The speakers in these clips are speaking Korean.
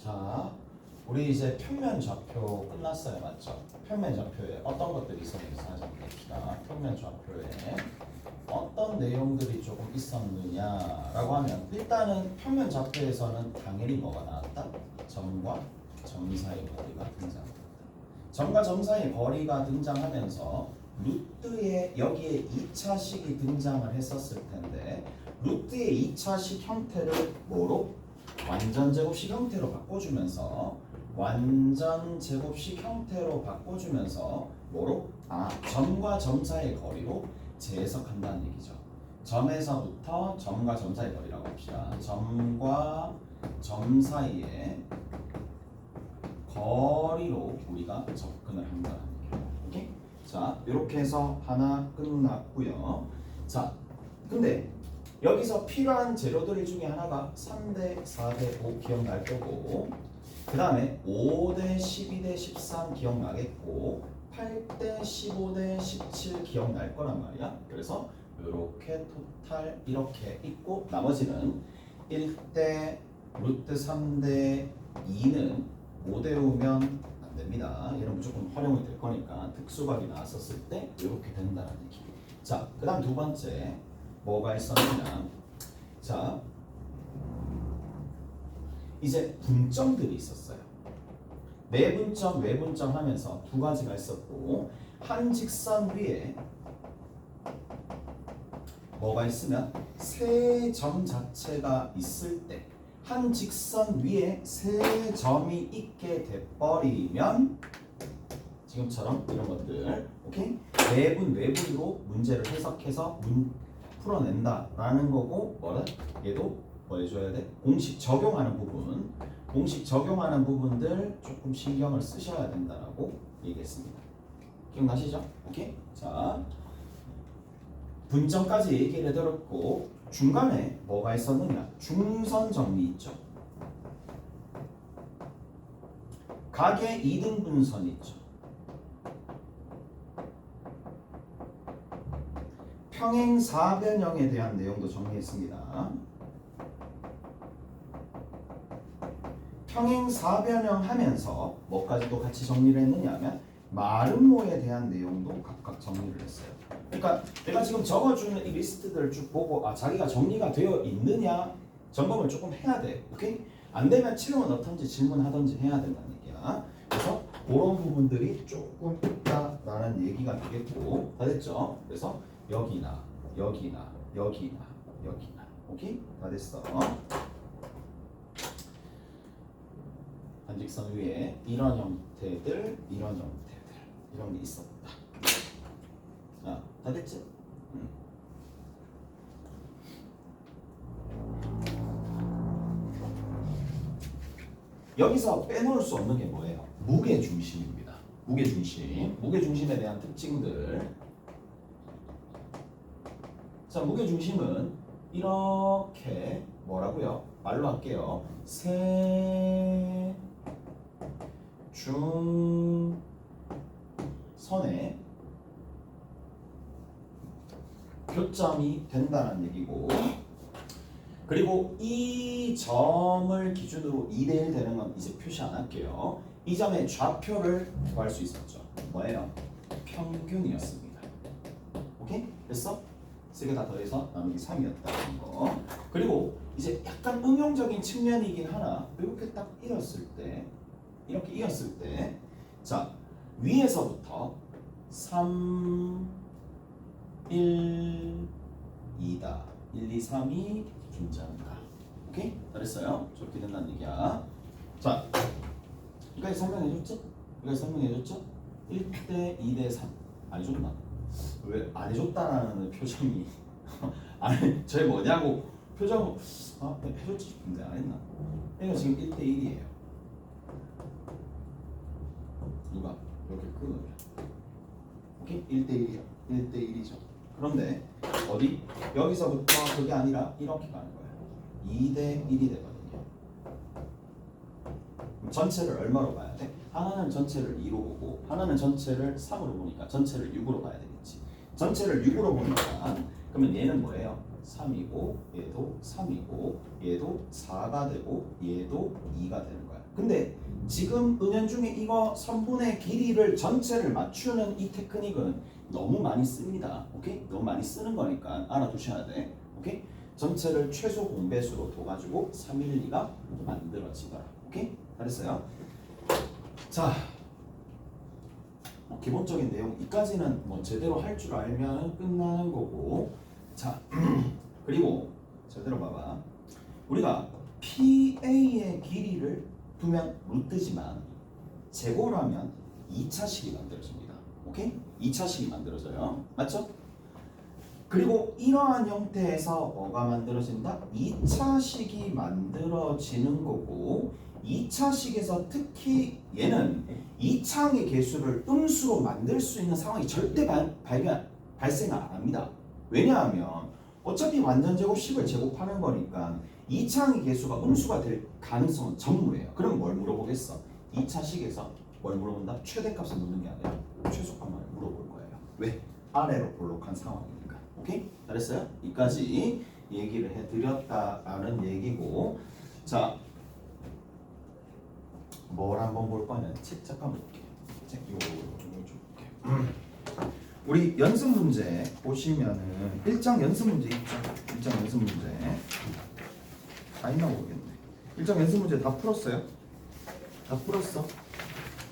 자, 우리 이제 평면 좌표 끝났어요, 맞죠? 평면 좌표에 어떤 것들이 있었는지 다시 한번 봅시다. 평면 좌표에 어떤 내용들이 조금 있었느냐라고 하면 일단은 평면 좌표에서는 당연히 뭐가 나왔다? 점과 점 사이의 거리가 등장합니다. 점과 점 사이의 거리가 등장하면서 루트에 여기에 2차식이 등장을 했었을 텐데 루트의 2차식 형태를 뭐로? 완전 제곱식 형태로 바꿔주면서 완전 제곱식 형태로 바꿔주면서 뭐로? 점과 점 사이의 거리로 재해석한다는 얘기죠. 점에서부터 점과 점 사이의 거리라고 합시다. 점과 점 사이의 거리로 우리가 접근을 한다는 얘기예요. 오케이? 자, 이렇게 해서 하나 끝났고요. 자, 근데 여기서 필요한 재료들 중에 하나가 3대 4대 5 기억날 거고 그 다음에 5대 12대 13 기억나겠고 8대 15대 17 기억날 거란 말이야. 그래서 이렇게 토탈 이렇게 있고 나머지는 1대 루트 3대 2는 못 외우면 안 됩니다. 얘는 무조건 활용이 될 거니까 특수각이 나왔었을 때 이렇게 된다는 얘기. 자, 그 다음 두 번째 뭐가 있었느냐. 자, 이제 분점들이 있었어요. 내분점, 외분점 하면서 두 가지가 있었고 한 직선 위에 뭐가 있으면 세 점 자체가 있을 때 한 직선 위에 세 점이 있게 돼버리면 지금처럼 이런 것들 오케이? 내분, 외분으로 문제를 해석해서 풀어낸다라는 거고 뭐라? 얘도 뭐 해줘야 돼? 공식 적용하는 부분 공식 적용하는 부분들 조금 신경을 쓰셔야 된다라고 얘기했습니다. 기억나시죠? 오케이? 자, 분점까지 얘기를 해드렸고 중간에 뭐가 있었느냐? 중선 정리 있죠. 각의 2등분선 있죠. 평행사변형에 대한 내용도 정리했습니다. 평행사변형 하면서 뭐까지도 같이 정리를 했느냐 하면 마름모에 대한 내용도 각각 정리를 했어요. 그러니까 내가 지금 적어주는 이 리스트들 쭉 보고 자기가 정리가 되어 있느냐 점검을 조금 해야 돼. 오케이? 안 되면 채워 넣던지 질문하던지 해야 된다는 얘기야. 그래서 그런 부분들이 조금 있다라는 얘기가 되겠고 다 됐죠? 그래서 여기나 여기나 여기나 여기나 오케이? 다 됐어. 한직선 위에 이런 형태들 이런 형태들 이런 게 있었다. 자, 다 됐지? 여기서 빼놓을 수 없는 게 뭐예요? 무게중심입니다. 무게중심. 무게중심에 대한 특징들. 자, 무게중심은 이렇게 뭐라고요? 말로 할게요. 세중선에 교점이 된다는 얘기고 그리고 이 점을 기준으로 2대1 되는 건 이제 표시 안 할게요. 이 점의 좌표를 구할 수 있었죠. 뭐예요? 평균이었습니다. 오케이? 됐어? 3개 다 더해서 나누기 3이었다는 거. 그리고 이제 약간 응용적인 측면이긴 하나 이렇게 딱 이었을 때 이렇게 이었을 때 자, 위에서부터 3 1 2다. 1, 2, 3이 존재한다. 오케이? 잘했어요. 저렇게 된다는 얘기야. 자, 여기까지 설명해줬죠? 여기까지 설명해줬죠? 1대 2대 3. 안 해줬나? 왜 안 해줬다라는 표정이 아니 저희 뭐냐고 표정 해줬지 싶은데 안 했나? 얘가 지금 1대 1이에요. 누가? 이렇게 끊으면 오케이? 1대 1이요. 1대 1이죠. 그런데 어디? 여기서부터 그게 아니라 이렇게 가는 거예요. 2대 1이 되거든요. 전체를 얼마로 봐야 돼? 하나는 전체를 2로 보고 하나는 전체를 3으로 보니까 전체를 6으로 봐야 되겠지. 전체를 6으로 보니까 그러면 얘는 뭐예요? 3이고 얘도 3이고 얘도 4가 되고 얘도 2가 되는 거야. 근데 지금 은연중에 이거 선분의 길이를 전체를 맞추는 이 테크닉은 너무 많이 씁니다. 오케이? 너무 많이 쓰는 거니까 알아두셔야 돼. 오케이? 전체를 최소 공배수로 둬가지고 312가 만들어지더라. 오케이? 잘했어요. 자, 기본적인 내용 이까지는 뭐 제대로 할 줄 알면 끝나는 거고. 자, 그리고 제대로 봐봐. 우리가 PA의 길이를 두면 루트지만 제곱하면 2차식이 만들어집니다. 오케이? 2차식이 만들어져요. 맞죠? 그리고 이러한 형태에서 뭐가 만들어진다? 2차식이 만들어지는 거고 2차식에서 특히 얘는 2차항의 개수를 음수로 만들 수 있는 상황이 절대 발생 안 합니다. 왜냐하면 어차피 완전제곱식을 제곱하는 거니까 2차항의 개수가 음수가 될 가능성은 전무해요. 그럼 뭘 물어보겠어? 2차식에서 뭘 물어본다? 최대값을 묻는 게 아니라 최소값만 물어볼 거예요. 왜? 아래로 볼록한 상황이니까. 오케이? 잘했어요? 여기까지 얘기를 해드렸다라는 얘기고. 자, 뭘 한번 볼 거는 책 잠깐 볼게요. 책 이거 좀 볼게요. 우리 연습 문제 보시면은 1장 연습 문제 있죠? 1장 연습 문제 다 있나 모르겠네. 1장 연습 문제 다 풀었어요? 다 풀었어?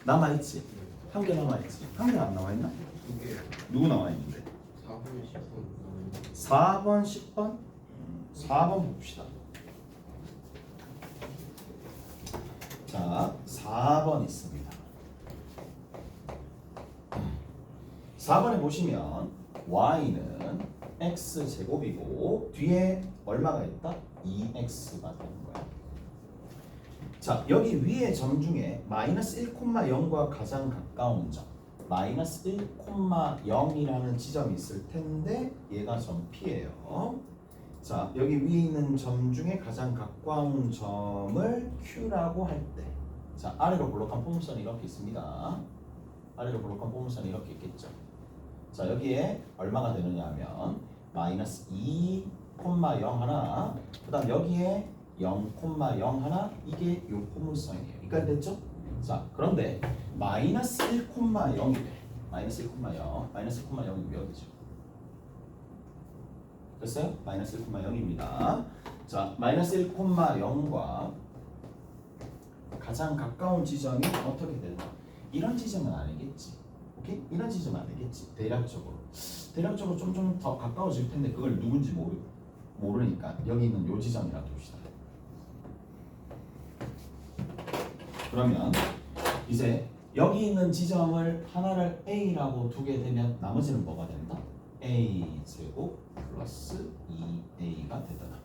남아있지? 한 개 남아있지? 한 개 안 남아있나? 두 개. 누구 남아있는데? 4번, 10번. 4번, 10번? 4번 봅시다. 자, 4번 있습니다. 4번에 보시면 y는 x제곱이고 뒤에 얼마가 있다? 2x가 되는 거야. 자, 여기 위에 점 중에 마이너스 1,0과 가장 가까운 점 마이너스 1,0이라는 지점이 있을 텐데 얘가 점 P예요. 자, 여기 위에 있는 점 중에 가장 가까운 점을 Q라고 할 때, 자, 아래로 볼록한 포물선이 이렇게 있습니다. 아래로 볼록한 포물선이 이렇게 있겠죠. 자, 여기에 얼마가 되느냐 하면 마이너스 2,0 하나, 그 다음 여기에 0,0 하나, 이게 요 포물선이에요. 여기까지 됐죠? 자, 그런데 마이너스 1,0이래. 마이너스 1,0, 마이너스 1,0이면 여기죠. 됐어요? 마이너스 1,0입니다. 자, 마이너스 1,0과 가장 가까운 지점이 어떻게 되나? 이런 지점은 아니겠지. 오케이? 이런 지점은 아니겠지. 대략적으로 좀 더 가까워질 텐데 그걸 누군지 모르니까 여기 있는 요 지점이라고 둡시다. 그러면 이제 여기 있는 지점을 하나를 A라고 두게 되면 나머지는 뭐가 된다? A제곱 플러스 2A가 되더라.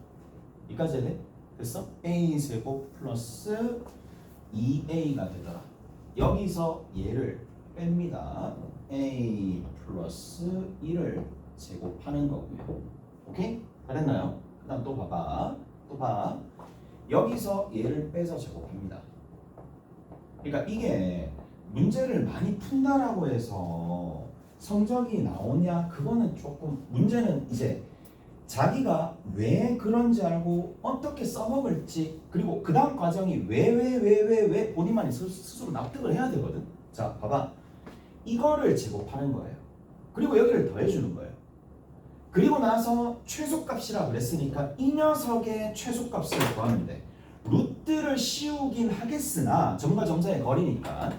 여기까지 돼? 됐어? A제곱 플러스 2A가 되더라. 여기서 얘를 뺍니다. A 플러스 1을 제곱하는 거고요. 오케이? 잘했나요? 그 다음 또 봐봐. 또 봐. 여기서 얘를 빼서 제곱합니다. 그러니까 이게 문제를 많이 푼다라고 해서 성적이 나오냐? 그거는 조금 문제는 이제 자기가 왜 그런지 알고 어떻게 써먹을지 그리고 그 다음 과정이 왜 본인만이 스스로 납득을 해야 되거든. 자, 봐봐. 이거를 제곱하는 거예요. 그리고 여기를 더해주는 거예요. 그리고 나서 최소값이라 그랬으니까 이 녀석의 최소값을 구하는데 루트를 씌우긴 하겠으나 점과 점사의 거리니까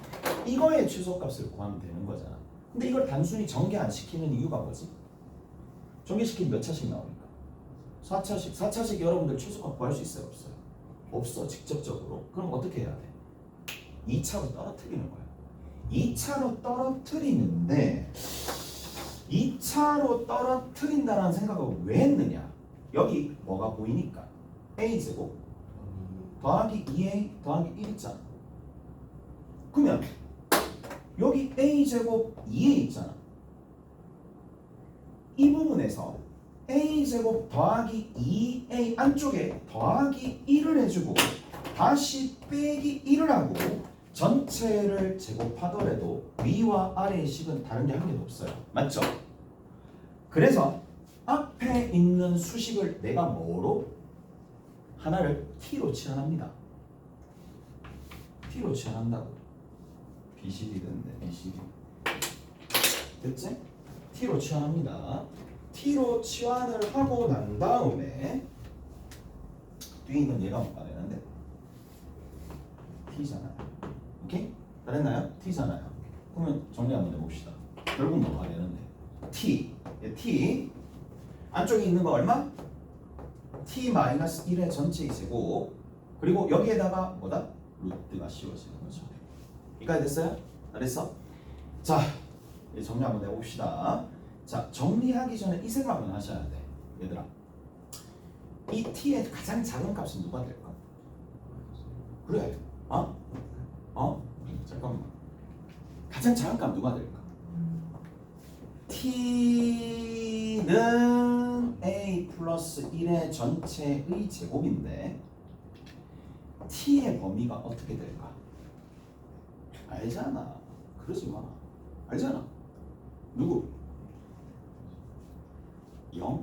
이거의 최소값을 구하면 되는 거잖아. 근데 이걸 단순히 전개 안 시키는 이유가 뭐지? 전개시키면 몇 차씩 나오니까 4차씩. 4차씩 여러분들 최소값 구할 수 있어요? 없어요? 없어. 직접적으로. 그럼 어떻게 해야 돼? 2차로 떨어뜨리는 거야. 2차로 떨어뜨리는데 2차로 떨어뜨린다는 생각을 왜 했느냐? 여기 뭐가 보이니까 A제곱 더하기 2A 더하기 1 있잖아. 그러면 여기 A제곱 2A 있잖아. 이 부분에서 A제곱 더하기 2A 안쪽에 더하기 1을 해주고 다시 빼기 1을 하고 전체를 제곱하더라도 위와 아래의 식은 다른 게 한 개도 없어요. 맞죠? 그래서 앞에 있는 수식을 내가 뭐로? 하나를 t로 칠환합니다. P로 치환한다고. BCD 됐네. BCD. 됐지? T로 치환합니다. T로 치환을 하고 난 다음에 뒤에 있는 얘가 뭐가 되는데? T잖아요. 오케이? 잘했나요? T잖아요. 그러면 정리 한번 해봅시다. 결국 뭐가 되는데? T. T. 안쪽에 있는 거 얼마? T-1의 전체의 제곱. 그리고 여기에다가 뭐다? 루트가 씌워지는 거죠. 여기까지 됐어요? 잘했어? 자, 이제 정리 한번 해봅시다. 자, 정리하기 전에 이 생각은 하셔야 돼. 얘들아. 이 T의 가장 작은 값은 누가 될까? 그래. 잠깐만. 가장 작은 값 누가 될까? T는 A 플러스 1의 전체의 제곱인데 T의 범위가 어떻게 될까? 알잖아. 그러지 마. 알잖아. 누구? 0?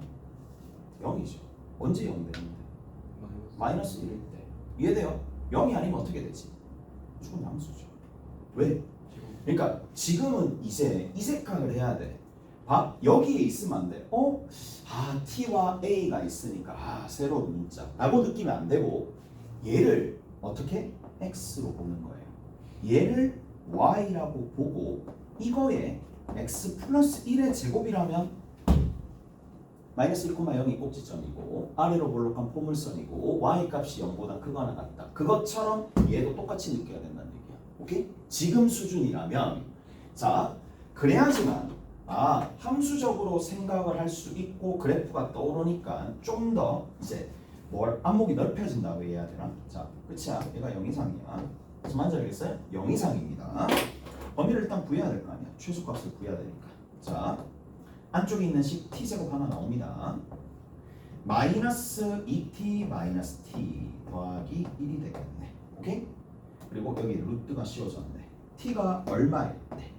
0이죠. 언제 0 되는데? 마이너스 1일 때. 이해돼요? 0이 아니면 어떻게 되지? 무조건 양수죠. 왜? 그러니까 지금은 이제 이색학을 해야 돼. 봐, 여기에 있으면 안 돼. T와 A가 있으니까 새로운 문자 라고 느끼면 안 되고 얘를 어떻게? X로 보는 거예요. 얘를 Y라고 보고 이거에 X 플러스 1의 제곱이라면 마이너스 1,0이 꼭지점이고 아래로 볼록한 포물선이고 Y 값이 0보다 크거나 같다. 그것처럼 얘도 똑같이 느껴야 된다는 얘기야. 오케이? 지금 수준이라면 자 그래야지만 함수적으로 생각을 할 수 있고 그래프가 떠오르니까 좀 더 이제 안목이 넓혀진다고 해야 되나? 자 끝이야. 얘가 0 이상이야. 무슨 말인지 알겠어요? 0 이상입니다. 범위를 일단 구해야 될 거 아니야. 최소값을 구해야 되니까. 자 안쪽에 있는 식 t제곱 하나 나옵니다. 마이너스 2t 마이너스 t 더하기 1이 되겠네. 오케이? 그리고 여기 루트가 씌워졌네. t가 얼마일 때?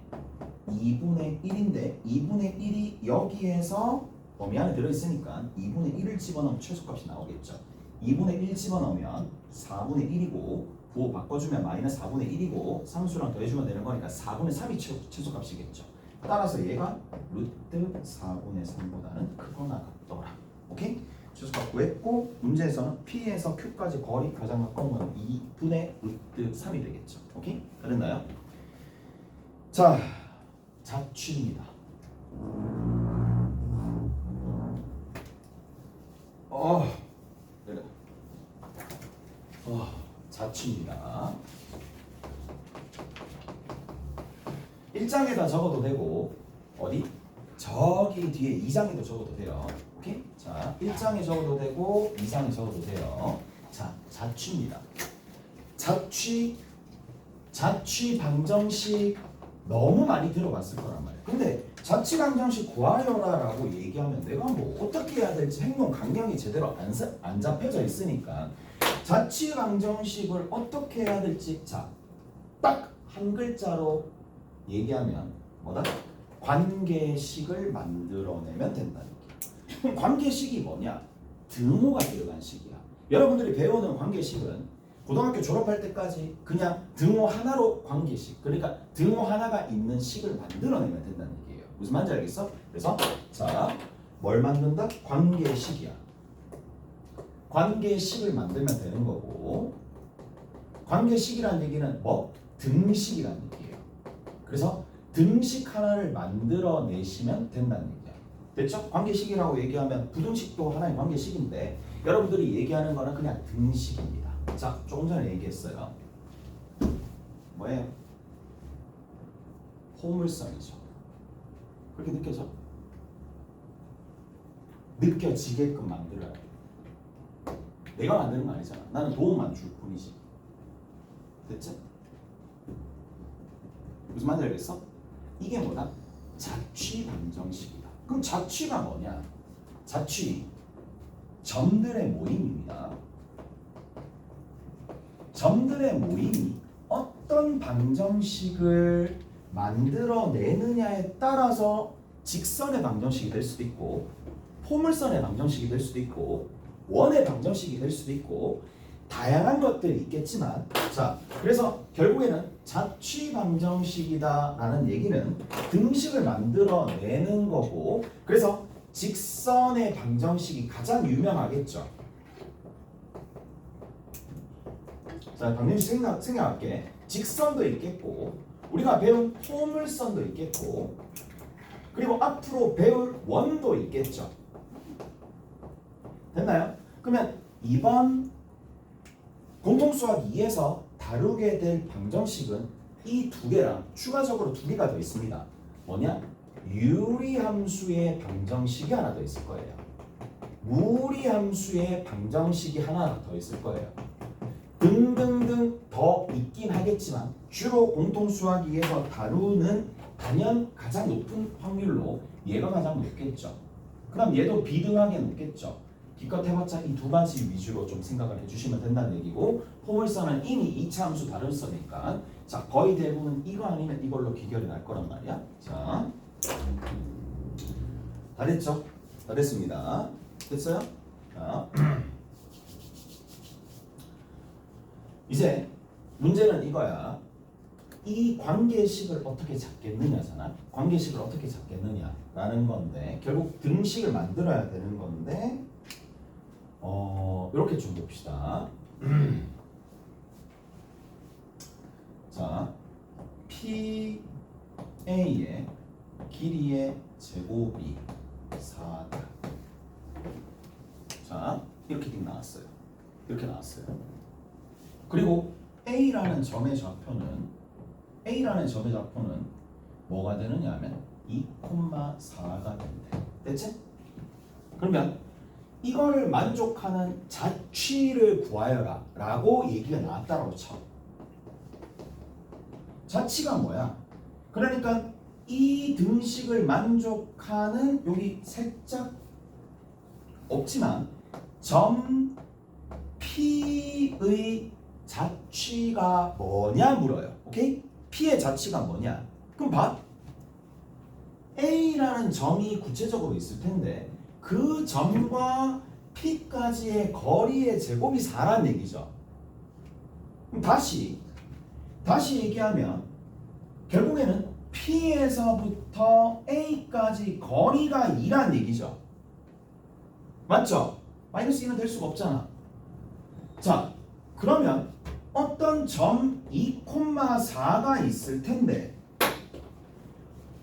2분의 1인데 2분의 1이 여기에서 범위 안에 들어있으니까 2분의 1을 집어넣으면 최소값이 나오겠죠. 2분의 1 집어넣으면 4분의 1이고 부호 바꿔주면 마이너스 4분의 1이고 상수랑 더해주면 되는 거니까 4분의 3이 최소값이겠죠. 따라서 얘가 루트 4분의 3보다는 크거나 같더라. 오케이? 최소값 구했고 문제에서는 P에서 Q까지 거리 가장 가까운 건 2분의 루트 3이 되겠죠. 오케이? 됐나요? 자, 자취입니다. 자취입니다. 1장에다 적어도 되고 어디? 저기 뒤에 2장에도 적어도 돼요. 오케이? 자, 1장에 적어도 되고 2장에 적어도 돼요. 자, 자취입니다. 자취 방정식 너무 많이 들어봤을 거란 말이야. 근데 자취 방정식 구하여라라고 얘기하면 내가 뭐 어떻게 해야 될지 행동 강령이 제대로 안 잡혀져 있으니까 자취 방정식을 어떻게 해야 될지 자, 딱 한 글자로 얘기하면 뭐다? 관계식을 만들어내면 된다는 게. 그럼 관계식이 뭐냐? 등호가 들어간 식이야. 여러분들이 배우는 관계식은 고등학교 졸업할 때까지 그냥 등호 하나로 관계식, 그러니까 등호 하나가 있는 식을 만들어내면 된다는 얘기예요. 무슨 말인지 알겠어? 그래서 자, 뭘 만든다? 관계식이야. 관계식을 만들면 되는 거고 관계식이라는 얘기는 뭐? 등식이라는 얘기예요. 그래서 등식 하나를 만들어내시면 된다는 얘기야. 됐죠? 관계식이라고 얘기하면 부등식도 하나의 관계식인데 여러분들이 얘기하는 거는 그냥 등식입니다. 자, 조금 전에 얘기했어요. 뭐예요? 포물선이죠. 그렇게 느껴져? 느껴지게끔 만들어야 돼. 내가 만드는 거 아니잖아. 나는 도움만 줄 뿐이지. 됐지? 무슨 말인지 알겠어? 이게 뭐다? 자취 방정식이다. 그럼 자취가 뭐냐? 자취 점들의 모임입니다. 점들의 모임이 어떤 방정식을 만들어내느냐에 따라서 직선의 방정식이 될 수도 있고 포물선의 방정식이 될 수도 있고 원의 방정식이 될 수도 있고 다양한 것들이 있겠지만 자 그래서 결국에는 자취 방정식이다라는 얘기는 등식을 만들어내는 거고 그래서 직선의 방정식이 가장 유명하겠죠. 자 방정식 생각할게. 직선도 있겠고 우리가 배운 포물선도 있겠고 그리고 앞으로 배울 원도 있겠죠. 됐나요? 그러면 이번 공통수학 2에서 다루게 될 방정식은 이 두 개랑 추가적으로 두 개가 더 있습니다. 뭐냐? 유리함수의 방정식이 하나 더 있을 거예요. 무리함수의 방정식이 하나 더 있을 거예요. 등등등 더 있긴 하겠지만 주로 공통수학 2에서 다루는 단연 가장 높은 확률로 얘가 가장 높겠죠. 그럼 얘도 비등하게 높겠죠. 기껏 해봤자 이 두 가지 위주로 좀 생각을 해주시면 된다는 얘기고 포물선은 이미 2차 함수 다뤘으니까 자 거의 대부분 이거 아니면 이걸로 귀결이 날 거란 말이야. 자 다 됐죠? 다 됐습니다. 됐어요? 자 이제 문제는 이거야. 이 관계식을 어떻게 잡겠느냐잖아. 관계식을 어떻게 잡겠느냐라는 건데 결국 등식을 만들어야 되는 건데 이렇게 좀 봅시다. 자, PA의 길이의 제곱이 4다. 자, 이렇게 띵 나왔어요. 이렇게 나왔어요. 그리고 A라는 점의 좌표는 뭐가 되느냐 하면 2,4가 된대. 됐지? 그러면 이거를 만족하는 자취를 구하여라 라고 얘기가 나왔다고 쳐. 자취가 뭐야? 그러니까 이 등식을 만족하는 여기 살짝 없지만 점 P의 자취가 뭐냐 물어요. 오케이? P의 자취가 뭐냐? 그럼 봐. A라는 점이 구체적으로 있을 텐데 그 점과 P까지의 거리의 제곱이 4란 얘기죠. 그럼 다시 얘기하면 결국에는 P에서부터 A까지 거리가 2란 얘기죠. 맞죠? 마이너스 2는 될 수가 없잖아. 자, 그러면 어떤 점 2,4가 있을 텐데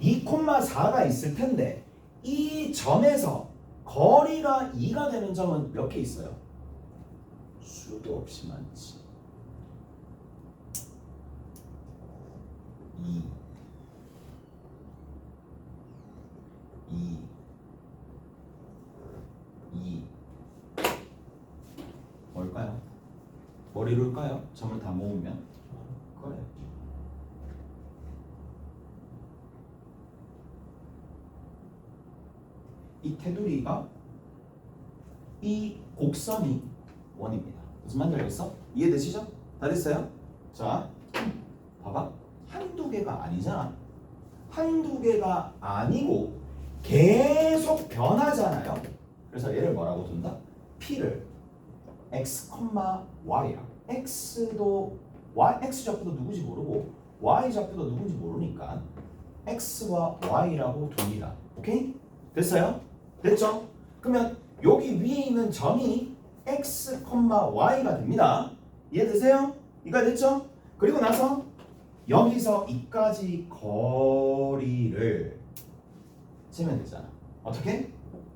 2,4가 있을 텐데 이 점에서 거리가 2가 되는 점은 몇 개 있어요? 수도 없이 많지. 2 뭘까요? 뭘 이룰까요? 점을 다 모으면 그래. 이 테두리가 이 곡선이 원입니다. 무슨 말인지 알겠어? 이해되시죠? 다 됐어요? 자, 봐봐. 한두 개가 아니잖아. 한두 개가 아니고 계속 변하잖아요. 그래서 얘를 뭐라고 둔다? P를 x, y야. x도 x 좌표도 누구지 모르고 y 좌표도 누군지 모르니까 x와 y라고 둡니다. 오케이? 됐어요? 됐죠? 그러면 여기 위에 있는 점이 x, y가 됩니다. 이해되세요? 이거 됐죠? 그리고 나서 여기서 이까지 거리를 재면 되잖아. 어떻게?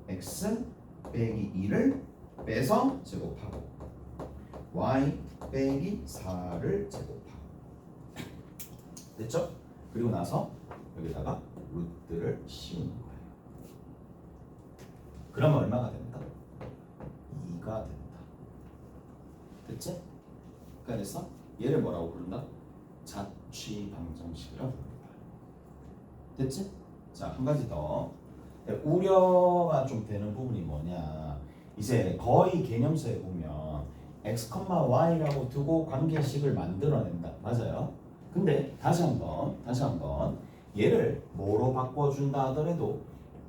x 빼기 2를 빼서 제곱하고 y 빼기 4를 제곱하고 됐죠? 그리고 나서 여기다가 루트를 씌우는 거예요. 그러면 얼마가 된다? 2가 된다. 됐지? 그래서 얘를 뭐라고 부른다? 자취 방정식이라고 부릅니다. 됐지? 자, 한 가지 더. 우려가 좀 되는 부분이 뭐냐? 이제 거의 개념서에 보면 x, y라고 두고 관계식을 만들어낸다. 맞아요? 근데 다시 한번 얘를 뭐로 바꿔준다 하더라도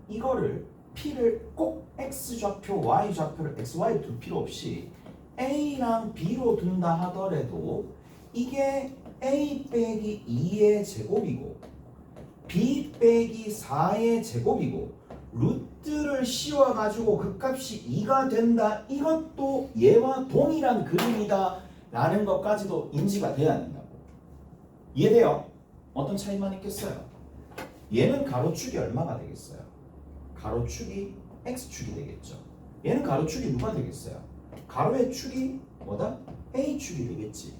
이거를 P를 꼭 x 좌표, y 좌표를 x, y 둘 필요 없이 A랑 B로 둔다 하더라도 이게 A 빼기 2의 제곱이고 B 빼기 4의 제곱이고 루트를 씌워가지고 그 값이 2가 된다. 이것도 얘와 동일한 그림이다 라는 것까지도 인지가 돼야 된다고. 이해돼요? 어떤 차이만 있겠어요? 얘는 가로축이 얼마가 되겠어요? 가로축이 x축이 되겠죠. 얘는 가로축이 누가 되겠어요? 가로의 축이 뭐다? a축이 되겠지.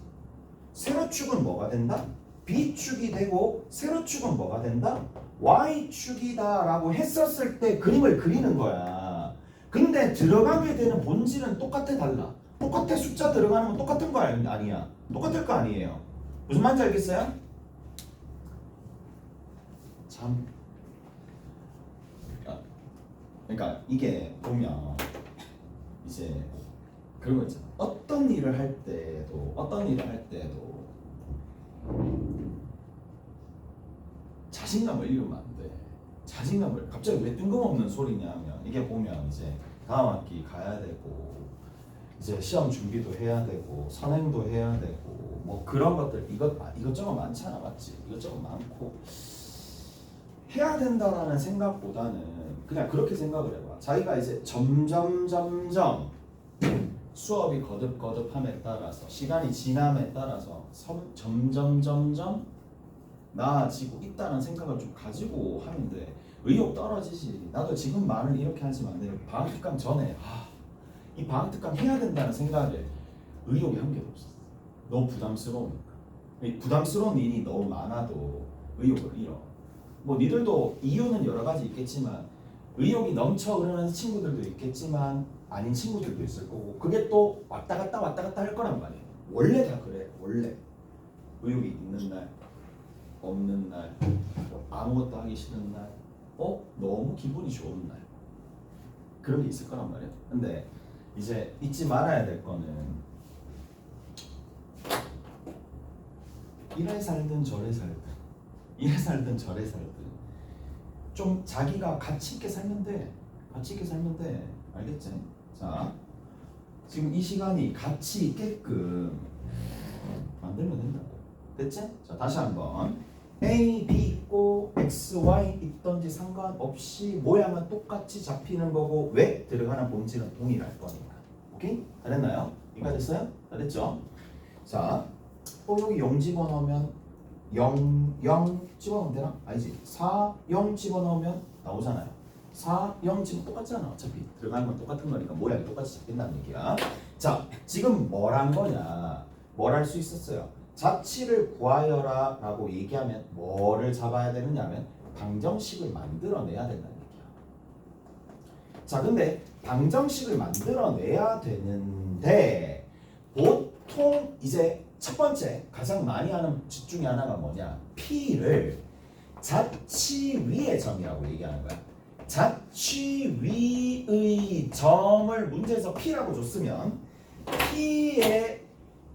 세로축은 뭐가 된다? b축이 되고 세로축은 뭐가 된다? y축이다 라고 했었을 때 그림을 그리는 거야. 근데 들어가게 되는 본질은 똑같아 달라? 똑같아. 숫자 들어가는 건 똑같은 거 아니야? 똑같을 거 아니에요? 무슨 말인지 알겠어요? 참. 그러니까 이게 보면 이제 그런 거 있잖아. 어떤 일을 할 때도 자신감을 잃으면 안 돼. 자신감을 갑자기 왜 뜬금없는 소리냐면 이게 보면 이제 다음 학기 가야 되고 이제 시험 준비도 해야 되고 선행도 해야 되고 뭐 그런 것들 이것저것 많잖아. 맞지? 이것저것 많고 해야 된다라는 생각보다는 그냥 그렇게 생각을 해봐. 자기가 이제 점점 수업이 거듭함에 따라서 시간이 지남에 따라서 점점 나아지고 있다는 생각을 좀 가지고 하는데 의욕 떨어지지. 나도 지금 말을 이렇게 하지만 안 돼요. 방학특강 전에 이 방학특강 해야 된다는 생각에 의욕이 한 개도 없었어. 너무 부담스러우니까. 부담스러운 일이 너무 많아도 의욕을 잃어. 뭐 니들도 이유는 여러 가지 있겠지만 의욕이 넘쳐 흐르는 친구들도 있겠지만 아닌 친구들도 있을 거고 그게 또 왔다 갔다 할 거란 말이에요. 원래 다 그래. 원래 의욕이 있는 날 없는 날 아무것도 하기 싫은 날 너무 기분이 좋은 날 그런 게 있을 거란 말이에요. 근데 이제 잊지 말아야 될 거는 이래 살든 저래 살든 좀 자기가 가치 있게 살면 돼. 알겠지? 자, 지금 이 시간이 가치 있게끔 만들면 된다고. 됐지? 자, 다시 한번 A, B 있고 X, Y 있던지 상관없이 모양은 똑같이 잡히는 거고 왜? 들어가는 본질은 동일할 거니까. 오케이? 다 됐나요? 이해가 됐어요? 다 됐죠? 자, 여기 0 집어넣으면 0 집어넣으면 되나? 아니지. 4, 0 집어넣으면 나오잖아요. 4, 0 지금 똑같잖아. 어차피 들어가는 건 똑같은 거니까 모양이 똑같이 잡힌다는 얘기야. 자, 지금 뭘 한 거냐? 뭘 할 수 있었어요? 자치를 구하여라 라고 얘기하면 뭐를 잡아야 되느냐면 방정식을 만들어내야 된다는 얘기야. 자, 근데 방정식을 만들어내야 되는데 보통 이제 첫 번째 가장 많이 하는 짓 중에 하나가 뭐냐? P를 자치 위의 점이라고 얘기하는 거야. 자치 위의 점을 문제에서 P라고 줬으면 P의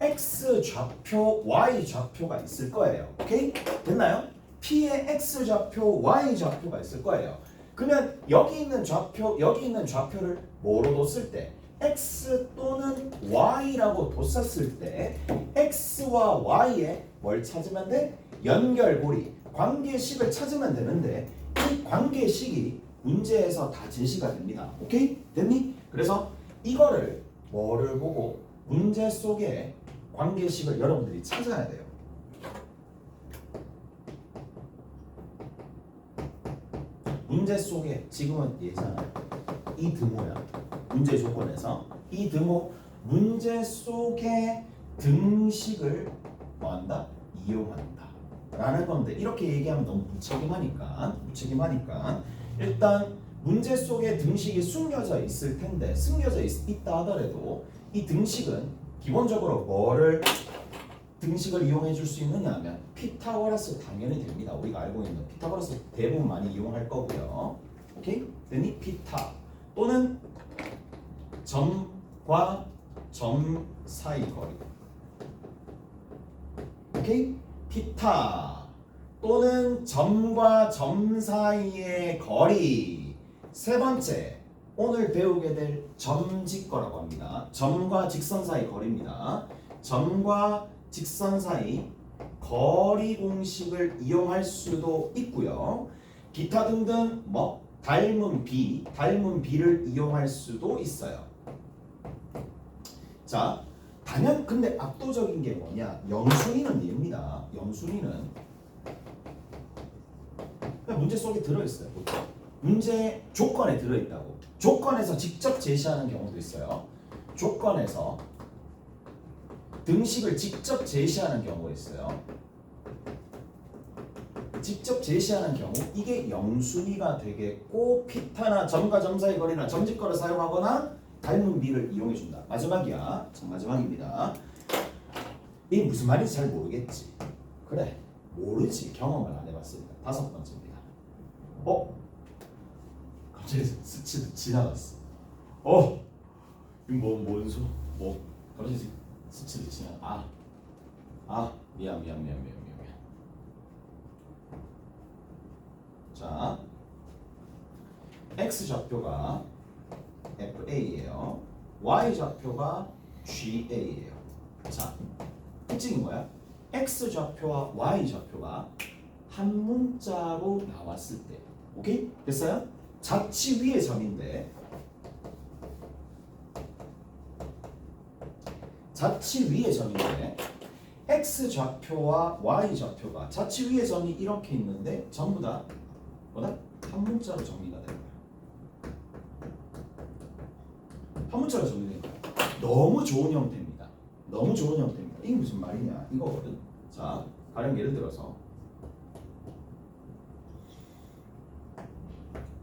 X 좌표, Y 좌표가 있을 거예요. 오케이? 됐나요? P의 X 좌표, Y 좌표가 있을 거예요. 그러면 여기 있는 좌표를 뭐로 뒀을 때 X 또는 Y라고 뒀었을 때 X와 Y에 뭘 찾으면 돼? 연결고리, 관계식을 찾으면 되는데 이 관계식이 문제에서 다 제시가 됩니다. 오케이? 됐니? 그래서 이거를 뭐를 보고 문제 속에 관계식을 여러분들이 찾아야 돼요. 문제 속에 지금은 예잖아요. 이 등호야. 문제 조건에서 이 등호 문제 속의 등식을 뭐한다? 이용한다 라는 건데 이렇게 얘기하면 너무 무책임하니까 일단 문제 속에 등식이 숨겨져 있을 텐데 숨겨져 있다 하더라도 이 등식은 기본적으로 뭐를 등식을 이용해 줄 수 있느냐 하면 피타고라스 당연히 됩니다. 우리가 알고 있는 피타고라스 대부분 많이 이용할 거고요. 오케이? then 피타 또는 점과 점 사이 거리. 오케이? 피타 또는 점과 점 사이의 거리. 세 번째 오늘 배우게 될 점직거라고 합니다. 점과 직선 사이 거리입니다. 점과 직선 사이 거리 공식을 이용할 수도 있고요. 기타 등등 뭐 닮은 비를 이용할 수도 있어요. 자, 근데 압도적인 게 뭐냐? 영순위는 얘입니다. 영순위는 그냥 문제 속에 들어있어요. 보통. 문제 조건에 들어있다고. 조건에서 직접 제시하는 경우도 있어요. 조건에서 등식을 직접 제시하는 경우가 있어요. 직접 제시하는 경우 이게 영순위가 되겠고 피타나 점과 점 사이 거리나 점직거를 사용하거나 닮은 비를 이용해준다. 마지막이야. 자, 마지막입니다. 이게 무슨 말인지 잘 모르겠지. 그래, 모르지. 경험을 안 해봤으니까. 5번째입니다. 갑자기 스치듯 지나갔어. 이거 뭔 소? 갑자기 스치듯 지나가. 미안. 자, x 좌표가 FA예요. y 좌표가 GA예요. 자, 특징이 뭐야? x 좌표와 y 좌표가 한 문자로 나왔을 때, 오케이? 됐어요? 자치 위의 점인데, x 좌표와 y 좌표가 자치 위의 점이 이렇게 있는데 전부 다 뭐다? 한 문자로 정리가 되는 거야. 한 문자로 정리되는 거야. 너무 좋은 형태입니다. 이게 무슨 말이냐? 이거거든. 자, 가령 예를 들어서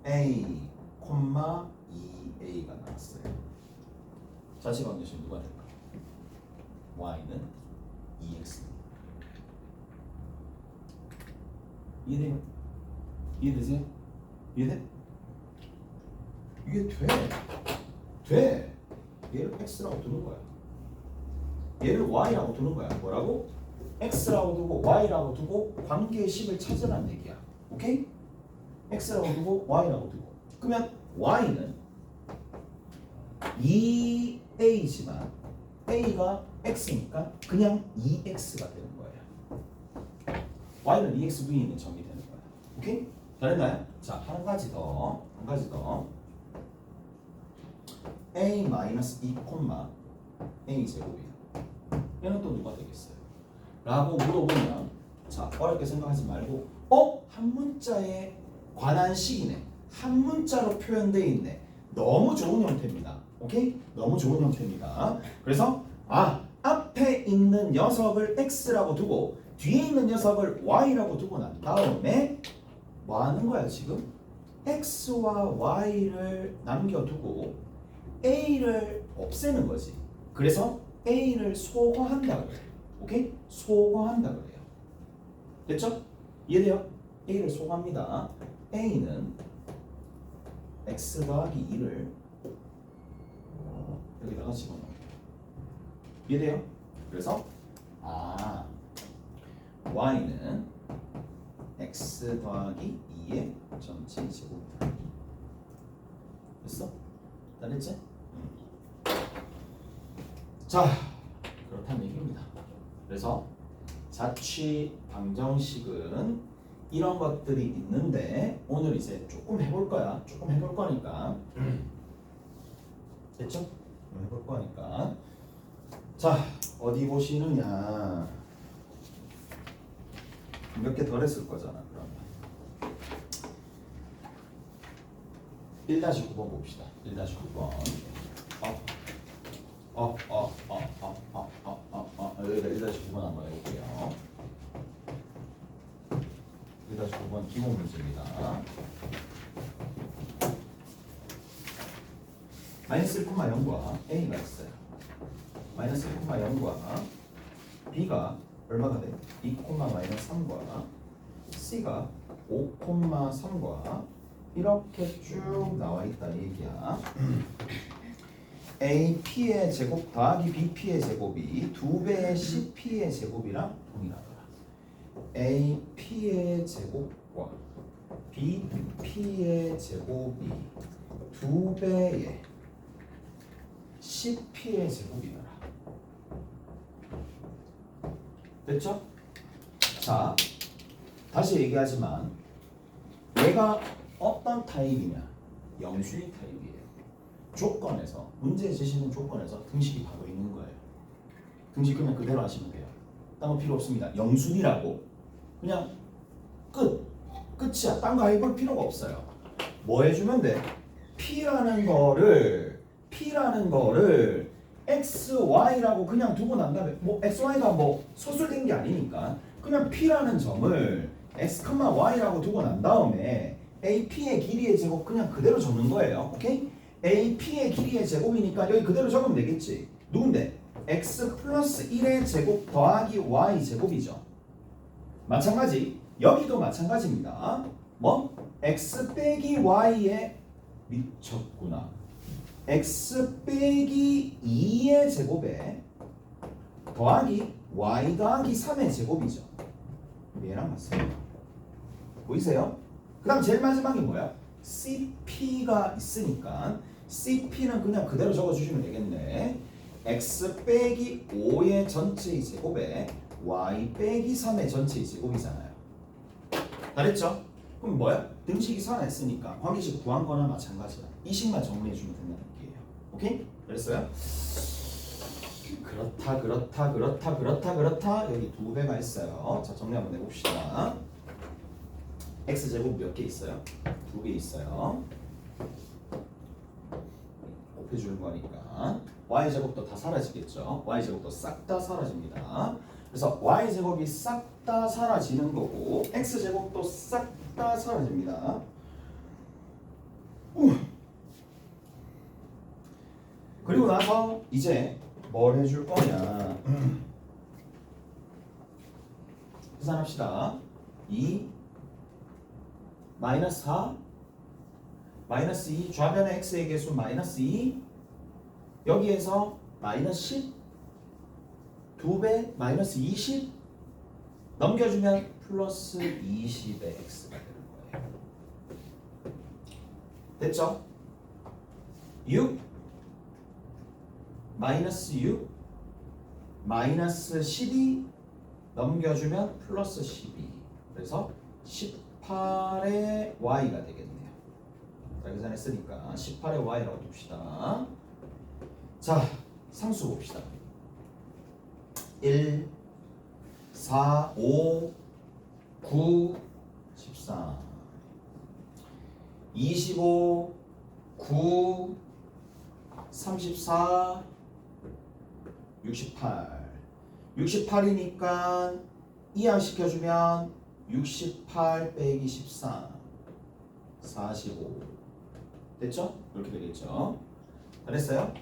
A, 2A가 나왔어요. 자식 관계식 누가 될까? Y는 2X. 이해돼요? 이해되세요? 이해돼? 이게 돼. 얘를 X라고 두는 거야. 얘를 Y라고 두는 거야. 뭐라고? X라고 두고 Y라고 두고 관계의 식을 찾으라는 얘기야. 오케이? X라고 두고 Y라고 두고. 그러면 Y는 2A지만 A가 X니까 그냥 2X가 되는 거예요. Y는 2X 위에 있는 점이 되는 거야. 오케이? 잘했나요? 자, 한 가지 더. A-2, A 제곱이야. 얘는 또 누가 되겠어요? 라고 물어보면, 자, 어렵게 생각하지 말고, 한 문자에 관한 식이네. 한 문자로 표현되어 있네. 너무 좋은 형태입니다. 오케이? 너무 좋은 형태입니다. 그래서 앞에 있는 녀석을 X라고 두고 뒤에 있는 녀석을 Y라고 두고 난 다음에 뭐 하는 거야 지금? X와 Y를 남겨두고 A를 없애는 거지. 그래서 A를 소거한다 그래요. 오케이? 소거한다 그래요. 됐죠? 이해돼요? A를 소거합니다. A는 X 더하기 2를 여기다가 집어넣어요. 이해돼요? 그래서 Y는 X 더하기 2의 전체 제곱이다. 됐어? 다 됐지? 자, 그렇다는 얘기입니다. 그래서 자취 방정식은 이런 것들이 있는데 오늘 이제 조금 해볼 거야. 조금 해볼 거니까. 됐죠? 해볼 거니까. 자, 어디 보시느냐. 몇 개 덜 했을 거잖아. 그러면 1-9번 봅시다. 1-9번. 여기다 1-9번 한번 해볼게요. 1-9번 기본 문제입니다. 마이너스 1,0과 A가 있어요. 마이너스 1,0과 B가 얼마가 돼? 2,-3과 C가 5,3과 이렇게 쭉 나와 있다는 얘기야. AP의 제곱 더하기 BP의 제곱이 2배의 CP의 제곱이랑 동일하더라. AP의 제곱과 BP의 제곱이 2배의 10p의 제곱이더라. 됐죠? 자, 다시 얘기하지만 얘가 어떤 타입이냐? 영수의 타입이에요. 조건에서, 문제 제시는 조건에서 등식이 바로 있는 거예요. 등식 그냥 그대로 하시면 돼요. 딴 거 필요 없습니다. 영순이라고 그냥 끝이야. 딴 거 해볼 필요가 없어요. 뭐 해주면 돼? P라는 거를 X, Y라고 그냥 두고 난 다음에 뭐 X, Y가 뭐 소술된 게 아니니까 그냥 P라는 점을 X, Y라고 두고 난 다음에 AP의 길이의 제곱 그냥 그대로 적는 거예요. 오케이? AP의 길이의 제곱이니까 여기 그대로 적으면 되겠지. 누군데? X 플러스 1의 제곱 더하기 Y 제곱이죠. 마찬가지 여기도 마찬가지입니다. 뭐? X 빼기 Y의 미쳤구나. X 빼기 2의 제곱에 더하기 Y 더하기 3의 제곱이죠. 얘랑 맞습니다. 보이세요? 그 다음 제일 마지막이 뭐야? CP가 있으니까 CP는 그냥 그대로 적어주시면 되겠네. X 빼기 5의 전체의 제곱에 Y 빼기 3의 전체의 제곱이잖아요. 다 됐죠? 그럼 뭐야? 등식이 살아있으니까 관계식 구한 거나 마찬가지야. 이 식만 정리해주면 된다는 얘기예요. 오케이? 그랬어요? 그렇다. 여기 2배가 있어요. 자, 정리 한번 해봅시다. X제곱 몇 개 있어요? 2개 있어요. 곱해주는 거니까 Y제곱도 다 사라지겠죠. Y제곱도 싹 다 사라집니다. 그래서 Y제곱이 싹 다 사라지는 거고 X제곱도 싹 다 사라집니다. 그리고 나서 이제 뭘 해줄 거냐? 계산합시다. 2 마이너스 4 마이너스 2 좌변의 x의 개수 마이너스 2 여기에서 마이너스 10 2배 마이너스 20 넘겨주면 플러스 20의 x가 되는 거예요. 됐죠? 6 마이너스 6 마이너스 12 넘겨주면 플러스 12 그래서 18의 y가 되겠네요. 자, 계산했으니까 18의 y라고 둡시다. 자, 상수 봅시다. 1 4 5 9 14 25 9 34 68 68이니까 이항시켜주면 68 빼기 14 45 됐죠? 이렇게 되겠죠? 잘했어요?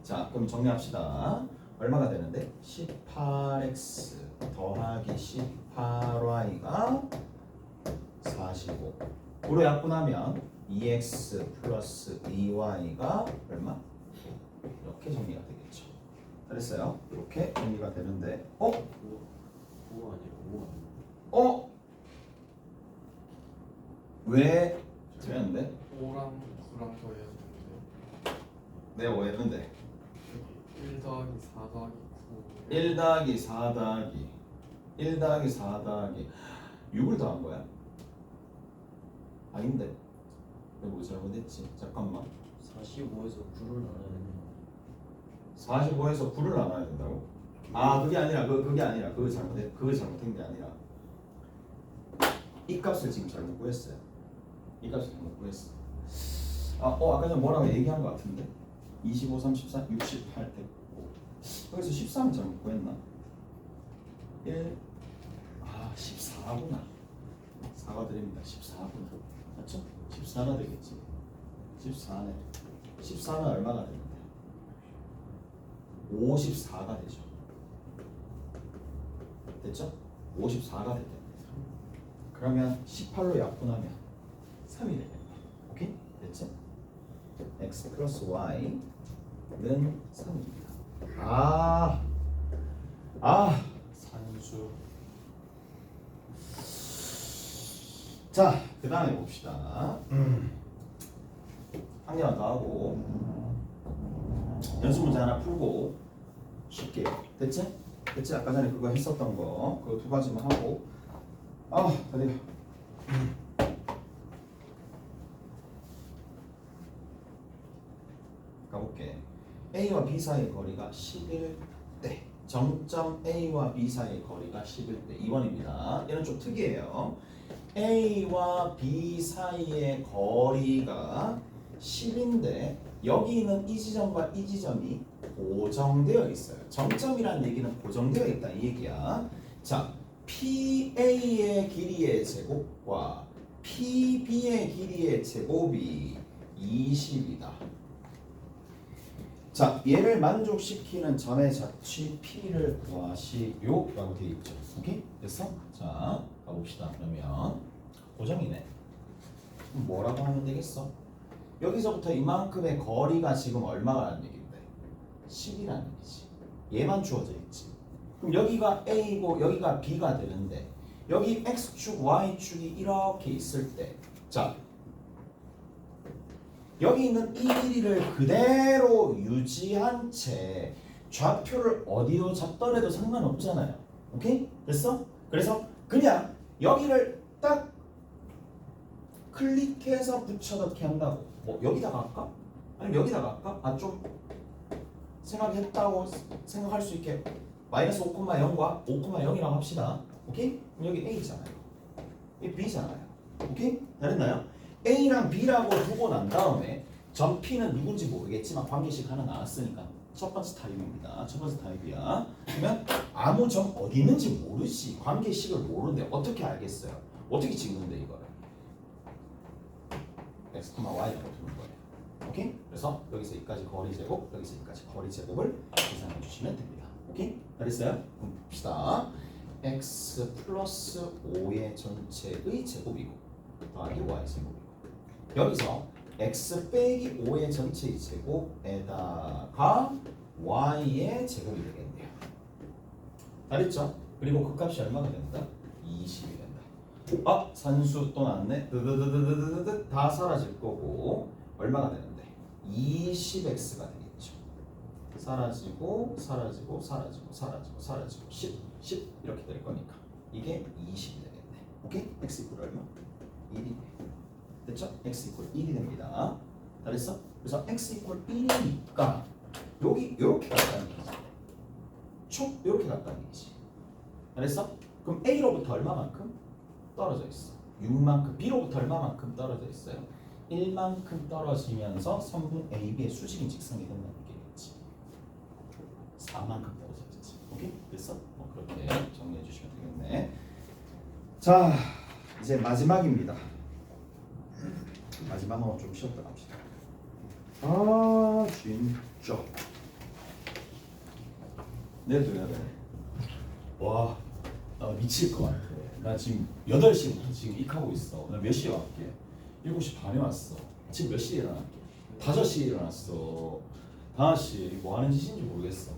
자, 그럼 정리합시다. 얼마가 되는데? 18x 더하기 18y가 45 으로 약분하면 2x 플러스 2y가 얼마? 이렇게 정리가 되겠죠. 잘했어요? 이렇게 정리가 되는데 5 아니에요? 5 아니에요? 왜 틀렸는데? 5랑 9랑 더해야 되는데 네, 뭐 했는데? 1 더하기 4 더하기 9 1 더하기 4 더하기 1 더하기 4 더하기 6을 더한 거야? 아닌데? 내가 뭐 잘못했지? 잠깐만 45에서 9를 나눠야 되네요. 45에서 9를 나눠야 된다고? 아, 그게 아니라 그게 아니라 그거 잘못한 게 아니라 이 값을 지금 잘못 구했어요. 이 값을 잘못 구했어. 아까 전에 뭐라고 얘기한 것 같은데? 25, 34, 68 됐고 여기서 13은 잘못 구했나? 1 14구나. 4가 드립니다. 14구나. 맞죠? 14가 되겠지. 14네. 14는 얼마가 되는데? 54가 되죠. 됐죠? 54가 되겠네. 그러면 18로 약분하면 3이 되겠네. 오케이? 됐죠? x 플러스 y는 3입니다. 산수. 자, 그 다음에 봅시다. 한 한 개만 더 하고 연습 문제 하나 풀고 쉽게 됐지? 됐지? 아까 전에 그거 했었던 거 그거 두 가지만 하고 다리가 가볼게. A와 B 사이의 거리가 11대 정점 A와 B 사이의 거리가 11대 2번입니다. 얘는 좀 특이해요. A와 B 사이의 거리가 10인데 여기 있는 이 지점과 이 지점이 고정되어 있어요. 정점이라는 얘기는 고정되어 있다 이 얘기야. 자, PA의 길이의 제곱과 PB의 길이의 제곱이 20이다. 자, 얘를 만족시키는 점의 자취 P를 구하시오 라고 되어 있죠. 오케이? 됐어? 자, 가봅시다. 그러면 고정이네. 그럼 뭐라고 하면 되겠어? 여기서부터 이만큼의 거리가 지금 얼마라는 얘기인데 10이라는 얘기지. 얘만 주어져 있지. 그럼 여기가 A고 여기가 B가 되는데 여기 X축, Y축이 이렇게 있을 때 자, 여기 있는 이 길이를 그대로 유지한 채 좌표를 어디로 잡더라도 상관없잖아요. 오케이? 됐어? 그래서 그냥 여기를 딱 클릭해서 붙여넣기 한다고. 뭐 여기다가 할까? 아니면 여기다가 할까? 좀 생각했다고 생각할 수 있게 마이너스 5,0과 5,0이라고 합시다. 오케이? 그럼 여기 A잖아요. 이 B잖아요. 오케이? 다르나요? A랑 B라고 두고 난 다음에 점 P는 누군지 모르겠지만 관계식 하나 나왔으니까 첫 번째 타입입니다. 첫 번째 타입이야. 그러면 아무 점 어디 있는지 모르지. 관계식을 모르는데 어떻게 알겠어요? 어떻게 찍는데 이거를? X, Y라고 두는 거예요. 오케이? 그래서 여기서 여기까지 거리 제곱, 여기서 여기까지 거리 제곱을 계산해 주시면 됩니다. 오케이? 잘했어요? 그럼 봅시다. X 플러스 5의 전체의 제곱이고 더하기 Y 제곱이고 여기서 x 빼기 5의 전체의 제곱에다가 y의 제곱이 되겠네요. 알겠죠? 그리고 그 값이 얼마가 된다? 20이 된다. 산수 또 나왔네. 드드드드드드드 다 사라질 거고 얼마가 되는데? 20x가 되겠죠. 사라지고 사라지고 사라지고 사라지고 사라지고 10 이렇게 될 거니까 이게 20이 되겠네. 오케이? x 이퀄 얼마? 1이 됐죠? x 이퀄 1이 됩니다. 잘했어? 그래서 x 이퀄 1이니까 여기 이렇게 갔다는 얘기지. 촉 이렇게 갔다는 얘기지. 잘했어? 그럼 A로부터 얼마만큼 떨어져 있어? 6만큼. B로부터 얼마만큼 떨어져 있어요? 1만큼 떨어지면서 선분 AB의 수직인 직선이 된다는 얘기겠지. 4만큼 떨어져 있지. 오케이? 됐어? 그렇게 정리해 주시면 되겠네. 자, 이제 마지막입니다. 마지막으로 좀 쉬었다 갑시다. 진짜 내일도 해야 돼. 와, 나 미칠 것 같아. 나 지금 8시부터 지금 익하고 있어. 나 몇 시에 왔게? 7시 반에 왔어. 지금 몇 시에 일어났게? 5시에 일어났어. 5시 뭐 하는 짓인지 모르겠어.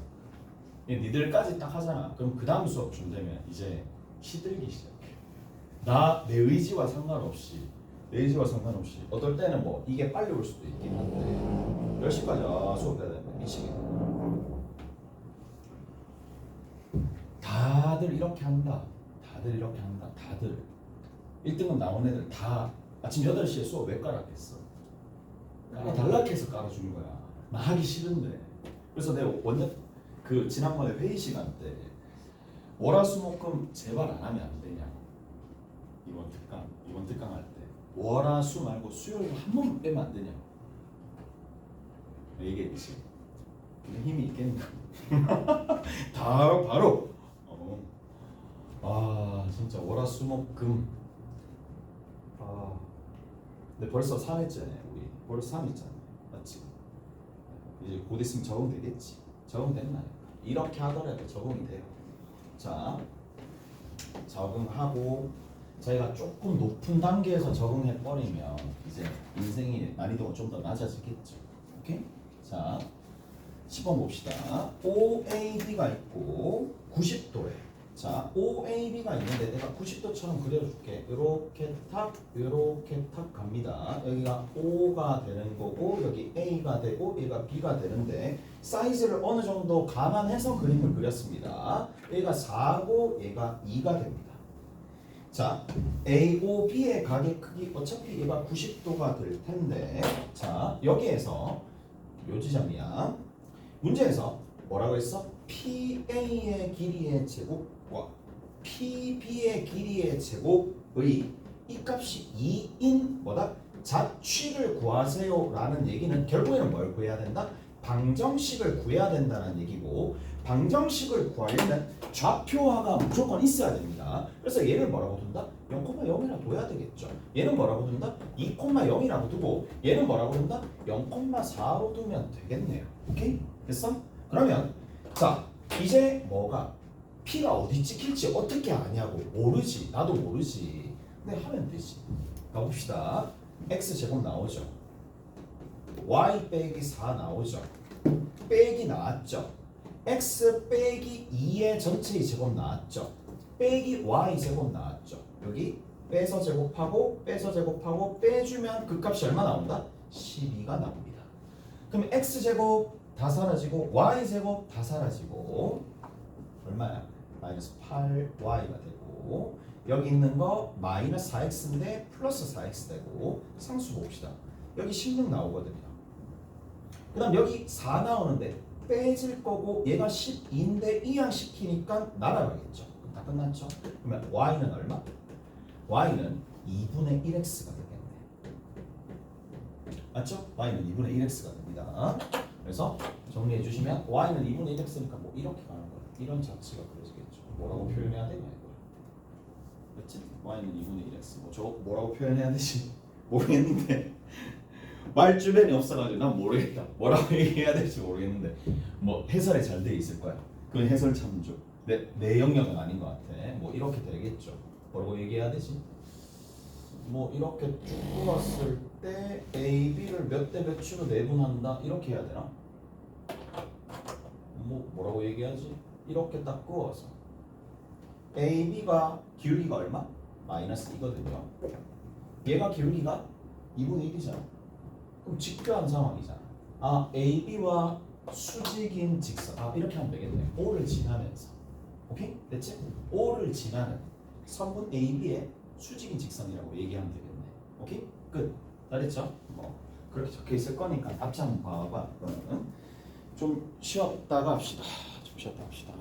니들까지 딱 하잖아. 그럼 그 다음 수업 좀 되면 이제 시들기 시작해. 내 의지와 상관없이 어떨 때는 뭐 이게 빨리 올 수도 있긴 한데 10시까지 수업해야 되는데 미치겠네. 다들 이렇게 한다. 다들 1등급 나온 애들 다 아침 8시에 수업 왜 깔았겠어? 달락해서 깔아준 거야. 나 하기 싫은데. 그래서 내가 완전 지난번에 회의 시간 때 월화수목금 제발 안 하면 안 되냐. 이번 특강 할 때 월화수 말고 수요일 한 번 빼면 안 되냐. 얘기했지. 근데 힘이 있겠나? 바로. 진짜 월화수목금. 근데 벌써 3회째네 우리. 벌써 3 있잖아. 맞지? 이제 곧 있으면 적응되겠지. 적응됐나요? 이렇게 하더라도 적응이 돼요. 자, 적응하고 저희가 조금 높은 단계에서 적응해 버리면 이제 인생의 난이도가 좀 더 낮아지겠죠. 오케이? 자, 10번 봅시다. OAB가 있고 90도에 자, OAB가 있는데 내가 90도처럼 그려줄게. 요렇게 탁, 요렇게 탁 갑니다. 여기가 O가 되는 거고 여기 A가 되고 얘가 B가 되는데 사이즈를 어느 정도 감안해서 그림을 그렸습니다. 얘가 4고 얘가 2가 됩니다. 자, AOB의 가격 크기 어차피 얘가 90도가 될 텐데 자, 여기에서 요 지점이야. 문제에서 뭐라고 했어? PA의 길이의 제곱과 PB의 길이의 제곱의 이 값이 2인 뭐다? 자취를 구하세요 라는 얘기는 결국에는 뭘 구해야 된다? 방정식을 구해야 된다는 얘기고 방정식을 구하려면 좌표화가 무조건 있어야 됩니다. 그래서 얘를 뭐라고 둔다? 0,0이라 둬야 되겠죠. 얘는 뭐라고 둔다? 2,0이라고 두고 얘는 뭐라고 둔다? 0,4로 두면 되겠네요. 오케이? 됐어? 그러면 자 이제 뭐가 P가 어디 찍힐지 어떻게 아냐고. 모르지. 나도 모르지. 근데 하면 되지. 가봅시다. X제곱 나오죠. Y 빼기 4 나오죠. 빼기 나왔죠. X 빼기 2의 전체의 제곱 나왔죠. 빼기 Y 제곱 나왔죠. 여기 빼서 제곱하고 빼서 제곱하고 빼주면 그 값이 얼마 나온다? 12가 나옵니다. 그럼 X제곱 다 사라지고 Y제곱 다 사라지고 얼마야? 마이너스 8Y가 되고 여기 있는 거 마이너스 4X인데 플러스 4X 되고 상수 봅시다. 여기 16 나오거든요. 그 다음 여기 4 나오는데 빼질 거고 얘가 12인데 이항시키니까 날아가겠죠. 그럼 다 끝났죠. 그러면 Y는 얼마? Y는 2분의 1X가 되겠네. 맞죠? Y는 2분의 1X가 됩니다. 그래서 정리해 주시면 Y는 2분의 1X니까 뭐 이렇게 가는 거야. 이런 자체가 그려지겠죠. 뭐라고 표현해야 되냐 이거. 맞지? Y는 2분의 1X. 뭐 저거 뭐라고 표현해야 되지? 모르겠는데 말 주변이 없어가지고 난 모르겠다. 뭐라고 얘기해야 될지 모르겠는데 뭐 해설이 잘 돼 있을 거야. 그건 해설 참조. 내 영역은 아닌 것 같아. 뭐 이렇게 되겠죠. 뭐라고 얘기해야 되지? 뭐 이렇게 쭉 풀었을 때 A, B를 몇 대 몇으로 내분한다 이렇게 해야 되나? 뭐라고 얘기하지? 이렇게 딱 그어서 A, B가 기울기가 얼마? 마이너스 2거든요. 얘가 기울기가 2분의 1이잖아. 그럼 직교한 상황이잖아. 아, A, B와 수직인 직선. 아, 이렇게 하면 되겠네. O를 지나면서. 오케이? 됐지? O를 지나는 선분 A, B의 수직인 직선이라고 얘기하면 되겠네. 오케이? 끝. 다 됐죠? 뭐 그렇게 적혀 있을 거니까 앞장 봐봐. 그러면 좀 쉬었다가 합시다. 좀 쉬었다 합시다.